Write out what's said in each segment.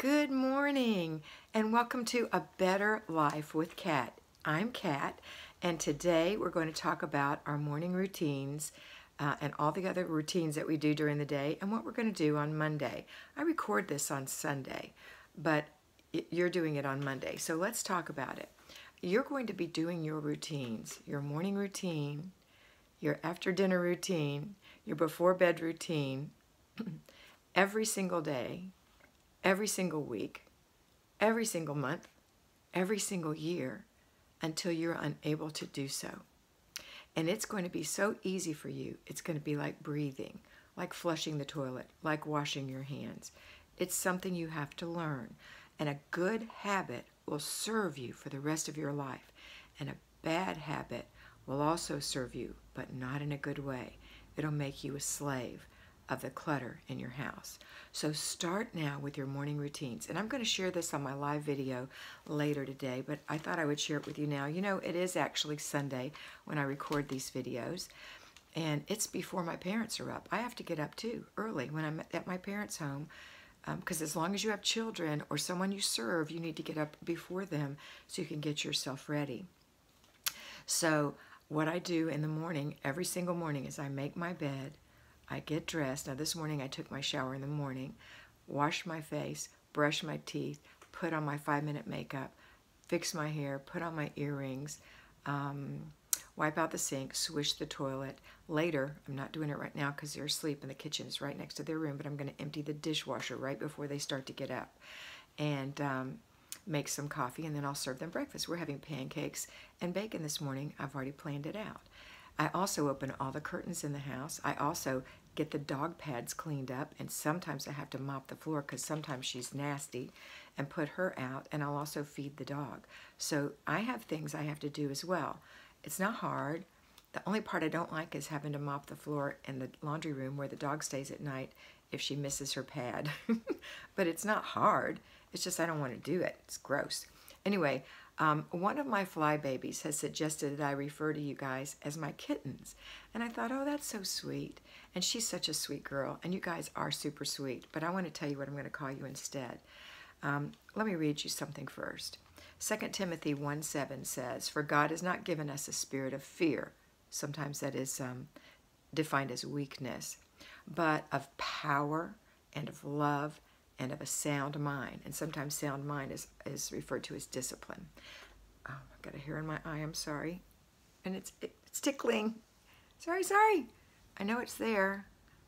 Good morning and welcome to A Better Life with Kat. I'm Kat, and today we're going to talk about our morning routines and all the other routines that we do during the day and what we're going to do on Monday. I record this on Sunday, but you're doing it on Monday, so let's talk about it. You're going to be doing your routines, your morning routine, your after dinner routine, your before bed routine every single day, every single week, every single month, every single year until you're unable to do so. And it's going to be so easy for you. It's going to be like breathing, like flushing the toilet, like washing your hands. It's something you have to learn. And a good habit will serve you for the rest of your life. And a bad habit will also serve you, but not in a good way. It'll make you a slave of the clutter in your house. So start now with your morning routines. And I'm going to share this on my live video later today, but I thought I would share it with you now. You know, it is actually Sunday when I record these videos, and it's before my parents are up. I have to get up too early when I'm at my parents' home, because as long as you have children or someone you serve, you need to get up before them so you can get yourself ready. So what I do in the morning, every single morning, is I make my bed, I get dressed. Now this morning I took my shower in the morning, washed my face, brushed my teeth, put on my 5-minute makeup, fix my hair, put on my earrings, wipe out the sink, swish the toilet. Later, I'm not doing it right now because they're asleep and the kitchen is right next to their room, but I'm going to empty the dishwasher right before they start to get up and make some coffee, and then I'll serve them breakfast. We're having pancakes and bacon this morning. I've already planned it out. I also open all the curtains in the house. I also get the dog pads cleaned up, and sometimes I have to mop the floor because sometimes she's nasty, and put her out, and I'll also feed the dog. So I have things I have to do as well. It's not hard. The only part I don't like is having to mop the floor in the laundry room where the dog stays at night if she misses her pad. But it's not hard. It's just I don't want to do it. It's gross. Anyway, one of my fly babies has suggested that I refer to you guys as my kittens. And I thought, oh, that's so sweet. And she's such a sweet girl. And you guys are super sweet. But I want to tell you what I'm going to call you instead. Let me read you something first. 2 Timothy 1:7 says, "For God has not given us a spirit of fear." Sometimes that is defined as weakness. "But of power and of love and of a sound mind." And sometimes sound mind is referred to as discipline. Oh, I've got a hair in my eye, I'm sorry. And it's tickling. Sorry. I know it's there.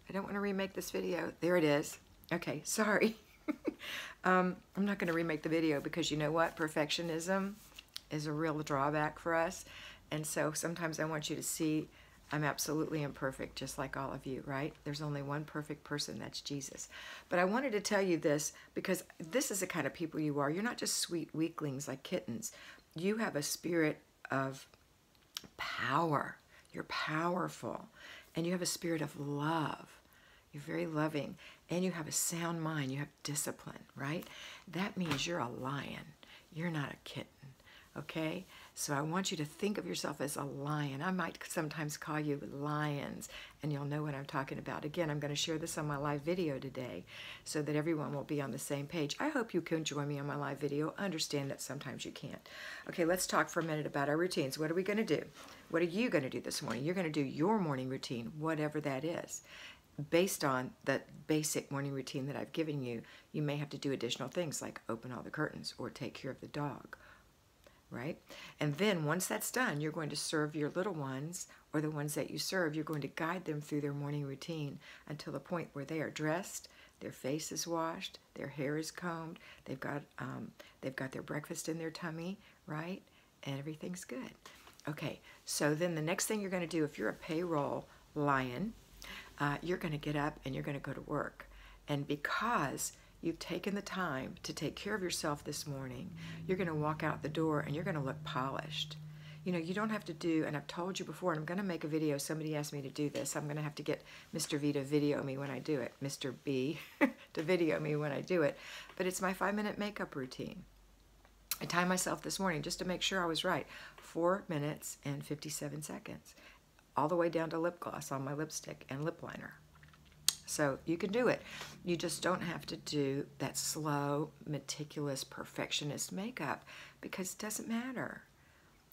I don't want to remake this video. There it is. Okay, sorry. I'm not going to remake the video because you know what? Perfectionism is a real drawback for us. And so sometimes I want you to see I'm absolutely imperfect, just like all of you, right? There's only one perfect person, that's Jesus. But I wanted to tell you this because this is the kind of people you are. You're not just sweet weaklings like kittens. You have a spirit of power. You're powerful. And you have a spirit of love. You're very loving. And you have a sound mind. You have discipline, right? That means you're a lion. You're not a kitten. Okay, so I want you to think of yourself as a lion. I might sometimes call you lions, and you'll know what I'm talking about. Again, I'm going to share this on my live video today so that everyone will be on the same page. I hope you can join me on my live video. I understand that sometimes you can't. Okay, let's talk for a minute about our routines. What are we going to do? What are you going to do this morning? You're going to do your morning routine, whatever that is. Based on the basic morning routine that I've given you, you may have to do additional things like open all the curtains or take care of the dog. Right? And then once that's done, you're going to serve your little ones, or the ones that you serve, you're going to guide them through their morning routine until the point where they are dressed, their face is washed, their hair is combed, they've got their breakfast in their tummy, right? And everything's good. Okay, so then the next thing you're going to do, if you're a payroll lion, you're going to get up and you're going to go to work. And because you've taken the time to take care of yourself this morning, you're going to walk out the door and you're going to look polished. You know, you don't have to do, and I've told you before, and I'm going to make a video. Somebody asked me to do this. I'm going to have to get Mr. V to video me when I do it. Mr. B to video me when I do it. But it's my 5-minute makeup routine. I timed myself this morning just to make sure I was right. 4 minutes and 57 seconds. All the way down to lip gloss on my lipstick and lip liner. So you can do it. You just don't have to do that slow, meticulous, perfectionist makeup because it doesn't matter.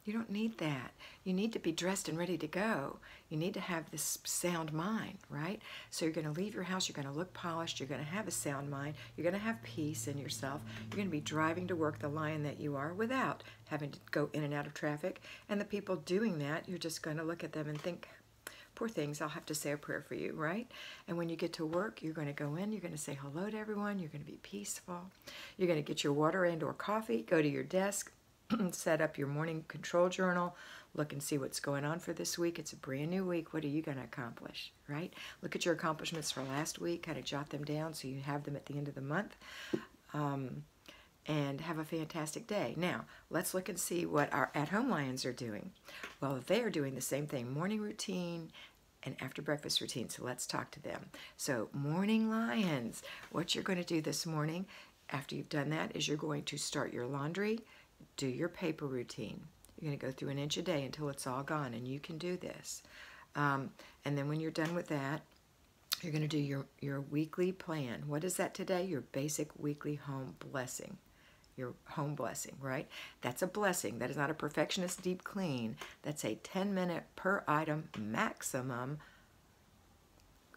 You don't need that. You need to be dressed and ready to go. You need to have this sound mind, right? So you're going to leave your house, you're going to look polished, you're going to have a sound mind, you're going to have peace in yourself, you're going to be driving to work the lion that you are without having to go in and out of traffic. And the people doing that, you're just going to look at them and think, poor things, I'll have to say a prayer for you, right? And when you get to work, you're going to go in, you're going to say hello to everyone, you're going to be peaceful, you're going to get your water and or coffee, go to your desk, set up your morning control journal, look and see what's going on for this week. It's a brand new week. What are you going to accomplish, right? Look at your accomplishments for last week, kind of jot them down so you have them at the end of the month, and have a fantastic day. Now, let's look and see what our at-home lions are doing. Well, they are doing the same thing, morning routine and after breakfast routine, so let's talk to them. So, morning lions, what you're going to do this morning after you've done that is you're going to start your laundry, do your paper routine. You're going to go through an inch a day until it's all gone, and you can do this. And then when you're done with that, you're going to do your weekly plan. What is that today? Your basic weekly home blessing. Your home blessing, right? That's a blessing. That is not a perfectionist deep clean. That's a 10-minute per item maximum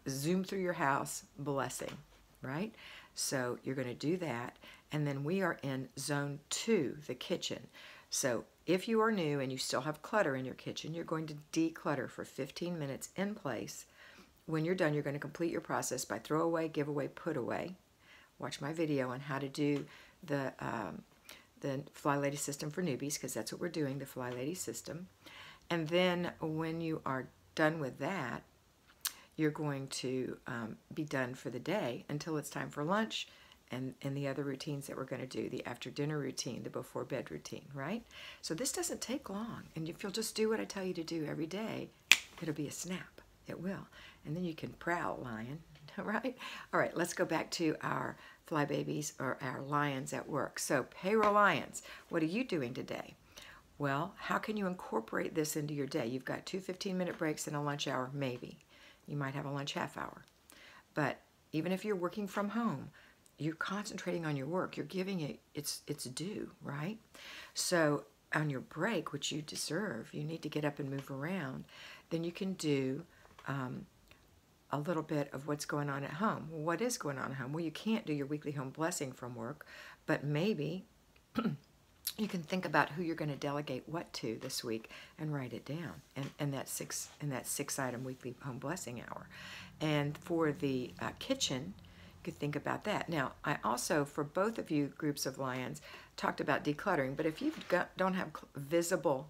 zoom through your house blessing, right? So you're going to do that. And then we are in zone 2, the kitchen. So if you are new and you still have clutter in your kitchen, you're going to declutter for 15 minutes in place. When you're done, you're going to complete your process by throw away, give away, put away. Watch my video on how to do the Flylady system for newbies, because that's what we're doing, the Flylady system. And then when you are done with that, you're going to be done for the day until it's time for lunch and the other routines that we're going to do, the after dinner routine, the before bed routine, right? So this doesn't take long. And if you'll just do what I tell you to do every day, it'll be a snap. It will. And then you can prowl, lion, right? All right, let's go back to our fly babies or our lions at work. So payroll lions, what are you doing today? Well, how can you incorporate this into your day? You've got 2 15-minute breaks and a lunch hour, maybe. You might have a lunch half hour. But even if you're working from home, you're concentrating on your work. You're giving it its due, right? So on your break, which you deserve, you need to get up and move around. Then you can do a little bit of what's going on at home. Well, what is going on at home? Well, you can't do your weekly home blessing from work, but maybe you can think about who you're going to delegate what to this week and write it down in that six item weekly home blessing hour. And for the kitchen, you could think about that. Now, I also, for both of you groups of lions, talked about decluttering, but if you don't have visible,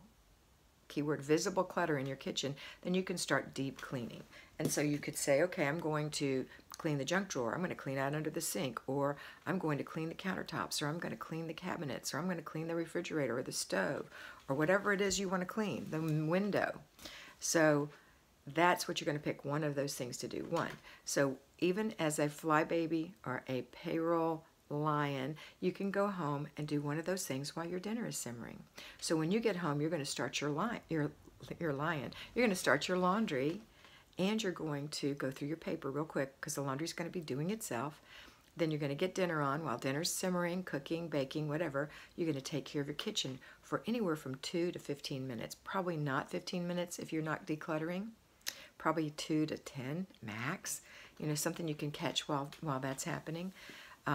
keyword visible clutter in your kitchen, then you can start deep cleaning. And so you could say, okay, I'm going to clean the junk drawer, I'm going to clean out under the sink, or I'm going to clean the countertops, or I'm going to clean the cabinets, or I'm going to clean the refrigerator or the stove, or whatever it is you want to clean, the window. So that's what you're going to pick one of those things to do. One. So even as a fly baby or a payroll lion, you can go home and do one of those things while your dinner is simmering. So when you get home, you're going to start your lion. You're going to start your laundry, and you're going to go through your paper real quick because the laundry's going to be doing itself. Then you're going to get dinner on while dinner's simmering, cooking, baking, whatever. You're going to take care of your kitchen for anywhere from 2 to 15 minutes. Probably not 15 minutes if you're not decluttering. Probably 2 to 10 max. You know, something you can catch while that's happening.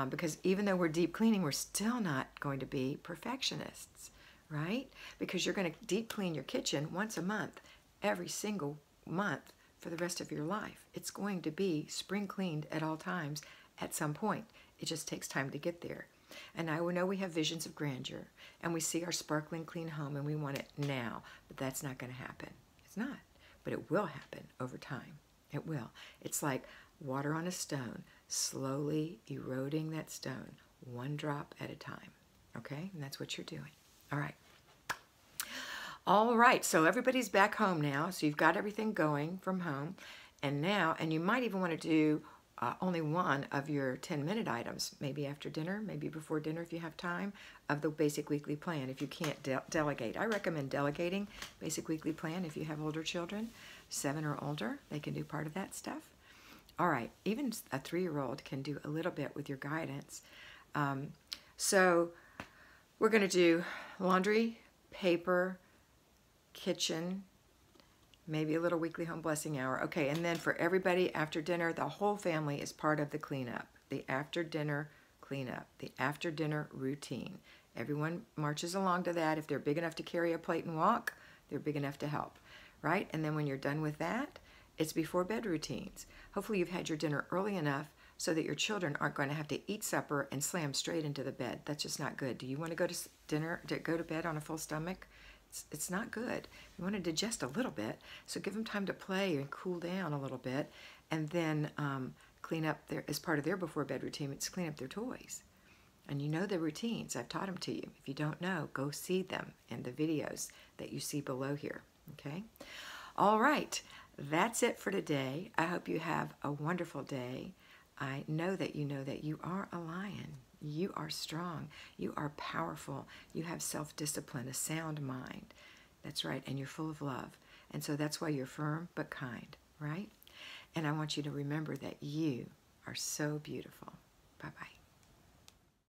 Because even though we're deep cleaning, we're still not going to be perfectionists, right? Because you're going to deep clean your kitchen once a month, every single month for the rest of your life. It's going to be spring cleaned at all times at some point. It just takes time to get there. And I know we have visions of grandeur, and we see our sparkling clean home, and we want it now, but that's not going to happen. It's not, but it will happen over time. It will. It's like water on a stone, slowly eroding that stone, one drop at a time, okay? And that's what you're doing. All right. All right, so everybody's back home now, so you've got everything going from home, and you might even want to do only one of your 10-minute items, maybe after dinner, maybe before dinner if you have time, of the basic weekly plan if you can't delegate. I recommend delegating basic weekly plan if you have older children, 7 or older. They can do part of that stuff. All right, even a 3-year-old can do a little bit with your guidance. So we're going to do laundry, paper, kitchen, maybe a little weekly home blessing hour. Okay, and then for everybody after dinner, the whole family is part of the cleanup, the after dinner cleanup, the after dinner routine. Everyone marches along to that. If they're big enough to carry a plate and walk, they're big enough to help, right? And then when you're done with that, it's before bed routines. Hopefully you've had your dinner early enough so that your children aren't going to have to eat supper and slam straight into the bed. That's just not good. Do you want to go to bed on a full stomach? It's not good. You want to digest a little bit, so give them time to play and cool down a little bit, and then clean up as part of their before bed routine. It's clean up their toys. And you know the routines. I've taught them to you. If you don't know, go see them in the videos that you see below here. Okay? All right. That's it for today. I hope you have a wonderful day. I know that you are a lion. You are strong. You are powerful. You have self-discipline, a sound mind. That's right. And you're full of love. And so that's why you're firm but kind, right? And I want you to remember that you are so beautiful. Bye-bye.